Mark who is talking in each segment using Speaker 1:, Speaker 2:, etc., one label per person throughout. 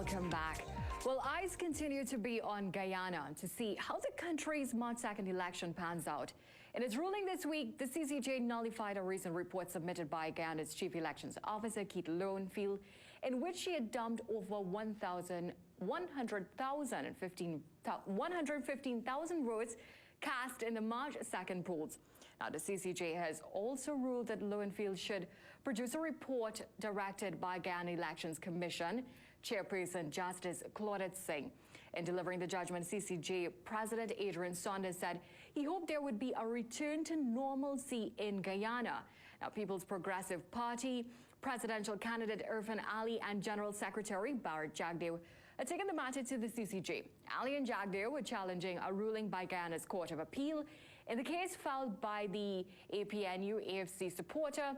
Speaker 1: Welcome back. Well, eyes continue to be on Guyana to see how the country's March 2nd election pans out. In its ruling this week, the CCJ nullified a recent report submitted by Guyana's Chief Elections Officer, Keith Lowenfield, in which she had dumped over 115,000 votes cast in the March 2nd polls. Now, the CCJ has also ruled that Lowenfield should produce a report directed by Guyana Elections Commission Chairperson Justice Claudette Singh. In delivering the judgment, CCJ President Adrian Saunders said he hoped there would be a return to normalcy in Guyana. Now, People's Progressive Party presidential candidate Irfan Ali and General Secretary Bharat Jagdeo are taking the matter to the CCJ. Ali and Jagdeo were challenging a ruling by Guyana's Court of Appeal in the case filed by the APNU-AFC supporter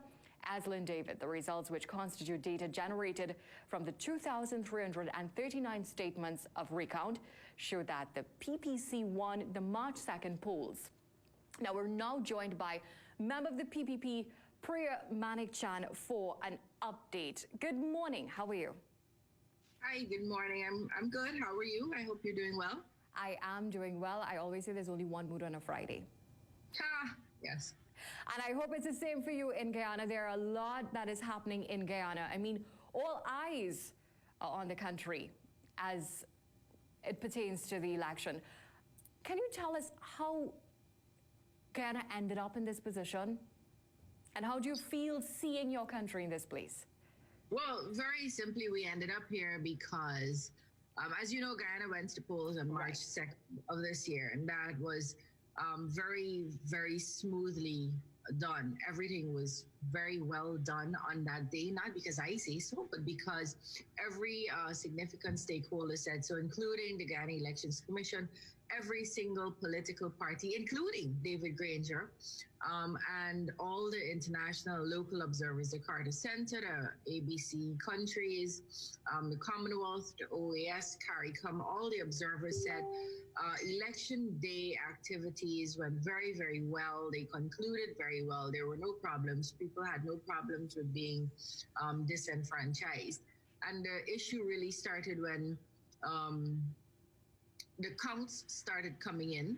Speaker 1: Aslan David. The results, which constitute data generated from the 2,339 statements of recount, show that the PPC won the March 2nd polls. Now, we're now joined by member of the PPP, Priya Manik-Chan, for an update. Good morning. How are you?
Speaker 2: Hi, good morning. I'm good. How are you? I hope you're doing well.
Speaker 1: I am doing well. I always say there's only one mood on a Friday.
Speaker 2: Yes.
Speaker 1: And I hope it's the same for you in Guyana. There are a lot that is happening in Guyana. I mean, all eyes are on the country as it pertains to the election. Can you tell us how Guyana ended up in this position? And how do you feel seeing your country in this place?
Speaker 2: Well, very simply, we ended up here because, as you know, Guyana went to polls on March 2nd of this year, and that was very, very smoothly done. Everything was very well done on that day, not because I say so, but because every significant stakeholder said so, including the Guyana Elections Commission, every single political party, including David Granger, and all the international local observers, the Carter Center, the ABC countries, the Commonwealth, the OAS, CARICOM, all the observers said election day activities went very, very well. They concluded very well. There were no problems. People had no problems with being disenfranchised. And the issue really started when the counts started coming in.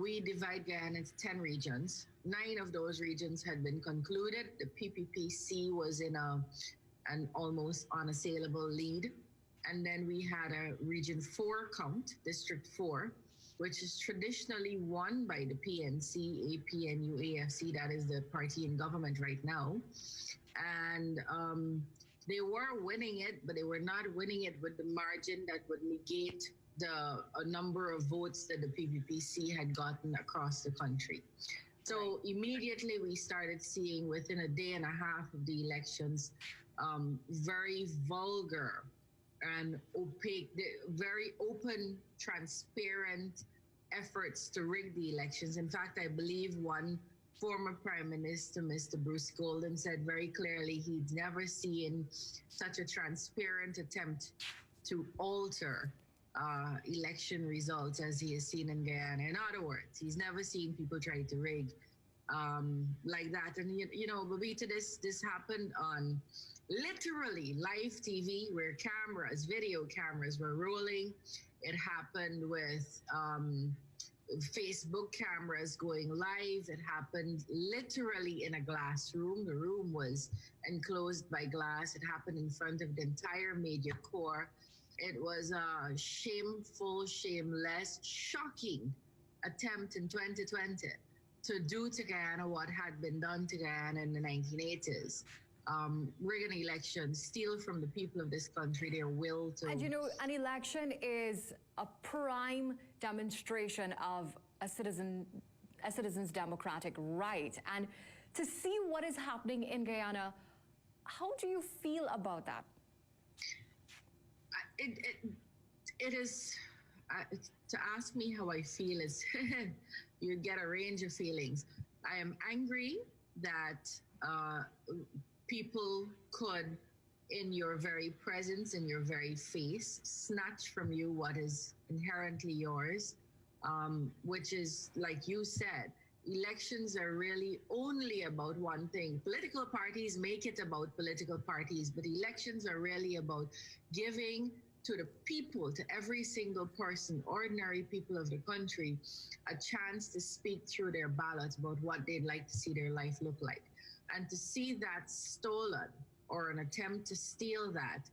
Speaker 2: We divide Guyana into 10 regions. 9 of those regions had been concluded. The PPPC was in an almost unassailable lead. And then we had a Region 4 count, District 4, which is traditionally won by the PNC, APNU, AFC, that is the party in government right now. And they were winning it, but they were not winning it with the margin that would negate a number of votes that the PPPC had gotten across the country. So immediately we started seeing, within a day and a half of the elections, very vulgar and opaque, very open, transparent efforts to rig the elections. In fact, I believe one former Prime Minister, Mr. Bruce Golden, said very clearly he'd never seen such a transparent attempt to alter election results as he has seen in Guyana. In other words, he's never seen people try to rig like that. And, you know, Babita, this happened on literally live TV, where video cameras were rolling. It happened with Facebook cameras going live. It happened literally in a glass room. The room was enclosed by glass. It happened in front of the entire media corps. It was a shameful, shameless, shocking attempt in 2020 to do to Guyana what had been done to Guyana in the 1980s. Rig an election, steal from the people of this country their will to...
Speaker 1: And you know, an election is a prime demonstration of a citizen's democratic right. And to see what is happening in Guyana, how do you feel about that?
Speaker 2: It is, to ask me how I feel is, you get a range of feelings. I am angry that people could, in your very presence, in your very face, snatch from you what is inherently yours, which is, like you said, elections are really only about one thing. Political parties make it about political parties, but elections are really about giving to the people, to every single person, ordinary people of the country, a chance to speak through their ballots about what they'd like to see their life look like. And to see that stolen or an attempt to steal that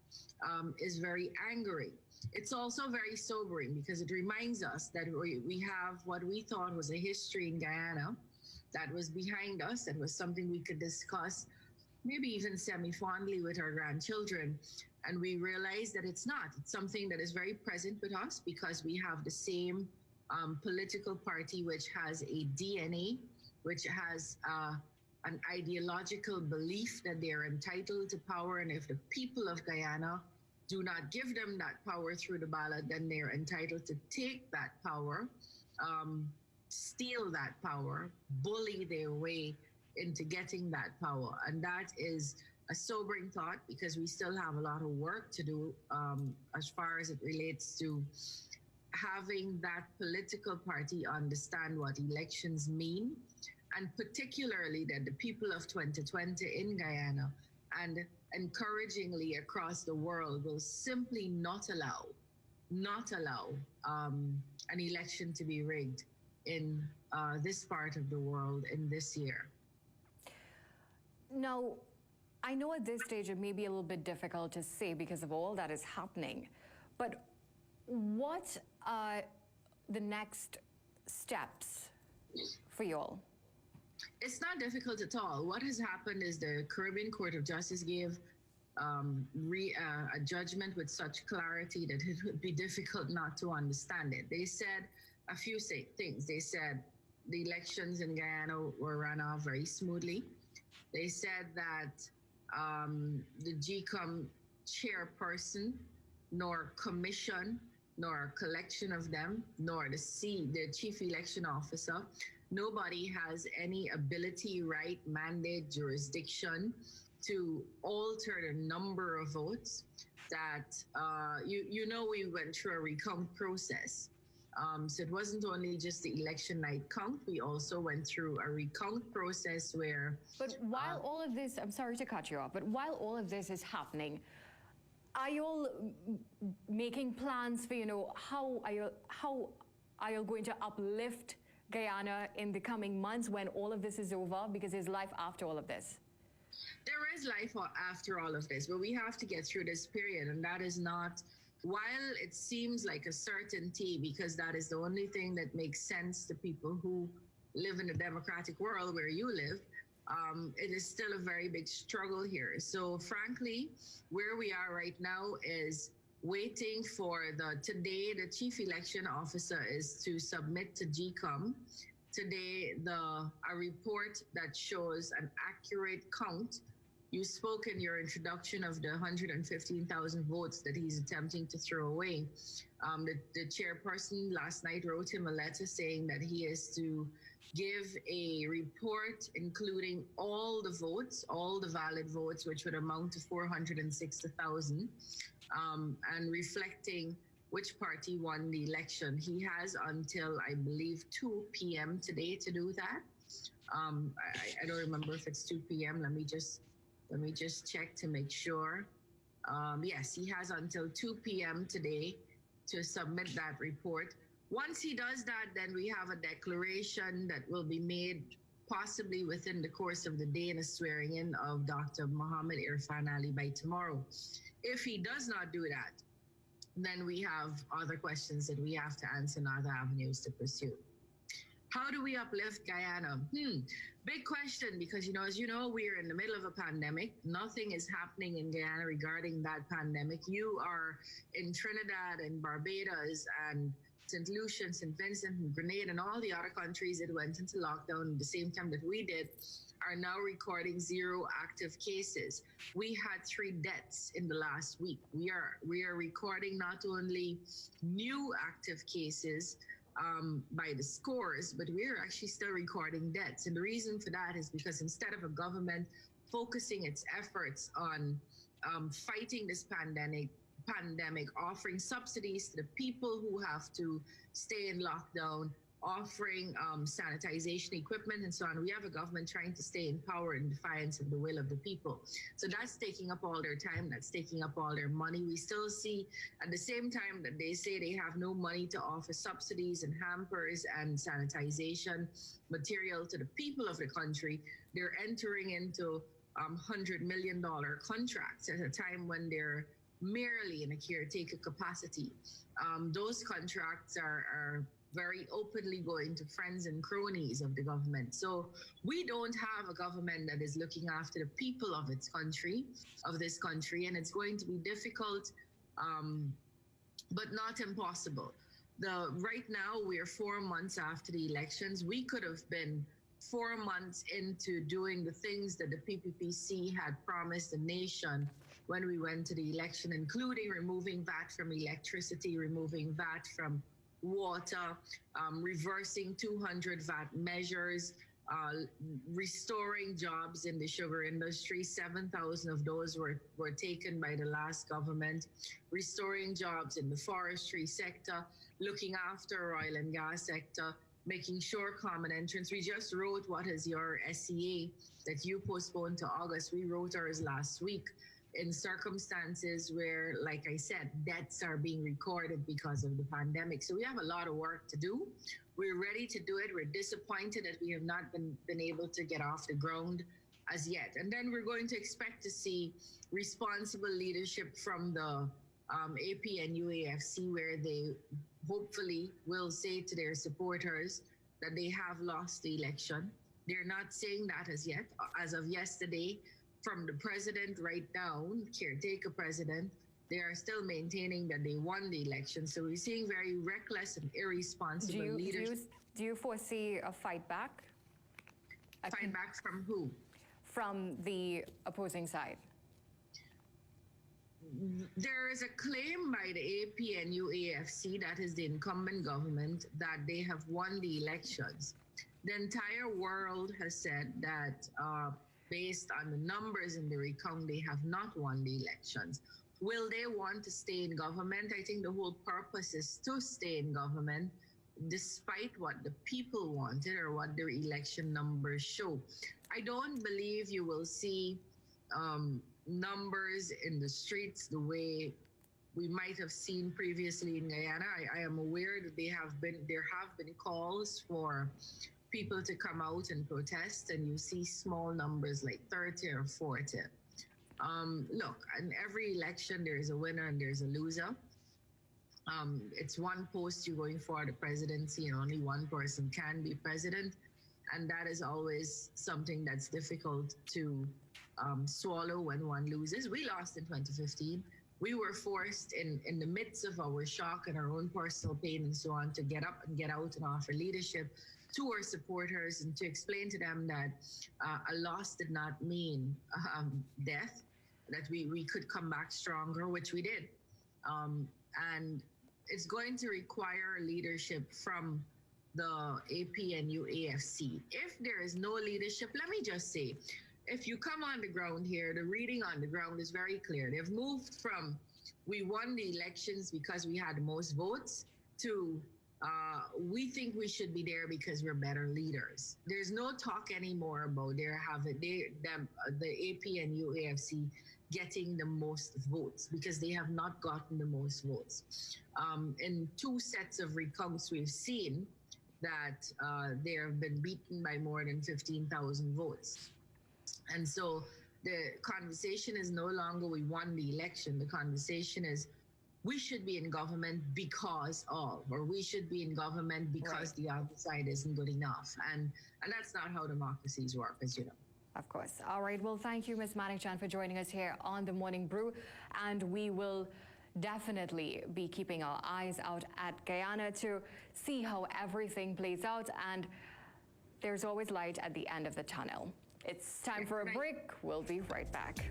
Speaker 2: is very angering. It's also very sobering because it reminds us that we have what we thought was a history in Guyana that was behind us, that was something we could discuss, maybe even semi-fondly with our grandchildren. And we realize that it's not. It's something that is very present with us because we have the same political party which has a DNA, which has an ideological belief that they are entitled to power. And if the people of Guyana do not give them that power through the ballot, then they're entitled to take that power, steal that power, bully their way into getting that power. And that is a sobering thought because we still have a lot of work to do as far as it relates to having that political party understand what elections mean, and particularly that the people of 2020 in Guyana and encouragingly across the world will simply not allow an election to be rigged in this part of the world in this year.
Speaker 1: Now, I know at this stage it may be a little bit difficult to say because of all that is happening, but what are the next steps for you all?
Speaker 2: It's not difficult at all. What has happened is the Caribbean Court of Justice gave a judgment with such clarity that it would be difficult not to understand it. They said a few things. They said the elections in Guyana were run off very smoothly. They said that the GCOM chairperson, nor commission, nor a collection of them, nor the chief election officer, nobody has any ability, right, mandate, jurisdiction to alter the number of votes. That we went through a recount process. So it wasn't only just the election night count, we also went through a recount process where...
Speaker 1: But while all of this, I'm sorry to cut you off, but while all of this is happening, are you all making plans for, how are you going to uplift Guyana in the coming months when all of this is over? Because there's life after all of this.
Speaker 2: There is life after all of this, but we have to get through this period, and that is not... While it seems like a certainty, because that is the only thing that makes sense to people who live in a democratic world where you live, it is still a very big struggle here. So frankly, where we are right now is waiting for today, the chief election officer is to submit to GCOM today a report that shows an accurate count. You spoke in your introduction of the 115,000 votes that he's attempting to throw away. The chairperson last night wrote him a letter saying that he is to give a report including all the votes, all the valid votes, which would amount to 460,000, and reflecting which party won the election. He has until, I believe, 2 p.m. today to do that. I don't remember if it's 2 p.m. Let me just check to make sure. Yes, he has until 2 p.m. today to submit that report. Once he does that, then we have a declaration that will be made possibly within the course of the day and a swearing in of Dr. Mohammed Irfan Ali by tomorrow. If he does not do that, then we have other questions that we have to answer and other avenues to pursue. How do we uplift Guyana? Big question, because, as you know, we are in the middle of a pandemic. Nothing is happening in Guyana regarding that pandemic. You are in Trinidad and Barbados and St. Lucia, St. Vincent and Grenada and all the other countries that went into lockdown at the same time that we did are now recording 0 active cases. We had 3 deaths in the last week. We are recording not only new active cases by the scores, but we're actually still recording deaths. And the reason for that is because instead of a government focusing its efforts on fighting this pandemic, offering subsidies to the people who have to stay in lockdown, offering sanitization equipment and so on. We have a government trying to stay in power in defiance of the will of the people. So that's taking up all their time. That's taking up all their money. We still see at the same time that they say they have no money to offer subsidies and hampers and sanitization material to the people of the country, they're entering into $100 million contracts at a time when they're merely in a caretaker capacity. Those contracts are very openly going to friends and cronies of the government. So we don't have a government that is looking after the people of its country, of this country, and it's going to be difficult, but not impossible. Right now, we're 4 months after the elections. We could have been 4 months into doing the things that the PPPC had promised the nation when we went to the election, including removing VAT from electricity, removing VAT from water, reversing 200 VAT measures, restoring jobs in the sugar industry. 7,000 of those were taken by the last government, restoring jobs in the forestry sector, looking after oil and gas sector, making sure common entrance. We just wrote what is your SCA that you postponed to August. We wrote ours last week in circumstances where, like I said, deaths are being recorded because of the pandemic. So we have a lot of work to do. We're ready to do it. We're disappointed that we have not been able to get off the ground as yet. And then we're going to expect to see responsible leadership from the AP and UAFC, where they hopefully will say to their supporters that they have lost the election. They're not saying that as yet. As of yesterday, from the president right down, caretaker president, they are still maintaining that they won the election. So we're seeing very reckless and irresponsible leadership.
Speaker 1: Do you foresee a fight back?
Speaker 2: Fight back from who?
Speaker 1: From the opposing side.
Speaker 2: There is a claim by the AP and UAFC, that is the incumbent government, that they have won the elections. The entire world has said that based on the numbers in the recount, they have not won the elections. Will they want to stay in government? I think the whole purpose is to stay in government, despite what the people wanted or what their election numbers show. I don't believe you will see numbers in the streets the way we might have seen previously in Guyana. I am aware that there have been calls for people to come out and protest, and you see small numbers like 30 or 40. Look, in every election, there's a winner and there's a loser. It's one post you're going for the presidency, and only one person can be president. And that is always something that's difficult to swallow when one loses. We lost in 2015. We were forced in the midst of our shock and our own personal pain and so on to get up and get out and offer leadership to our supporters and to explain to them that a loss did not mean death, that we could come back stronger, which we did. And it's going to require leadership from the AP and UAFC. If there is no leadership, let me just say, if you come on the ground here, the reading on the ground is very clear. They've moved from we won the elections because we had the most votes to we think we should be there because we're better leaders. There's no talk anymore about the AP and UAFC getting the most votes, because they have not gotten the most votes. In 2 sets of recounts, we've seen that they have been beaten by more than 15,000 votes. And so the conversation is no longer we won the election. The conversation is we should be in government because of, or we should be in government because the other side isn't good enough. And that's not how democracies work, as you know.
Speaker 1: Of course. All right. Well, thank you, Ms. Manik-Chan, for joining us here on The Morning Brew. And we will definitely be keeping our eyes out at Guyana to see how everything plays out. And there's always light at the end of the tunnel. It's time for a break. We'll be right back.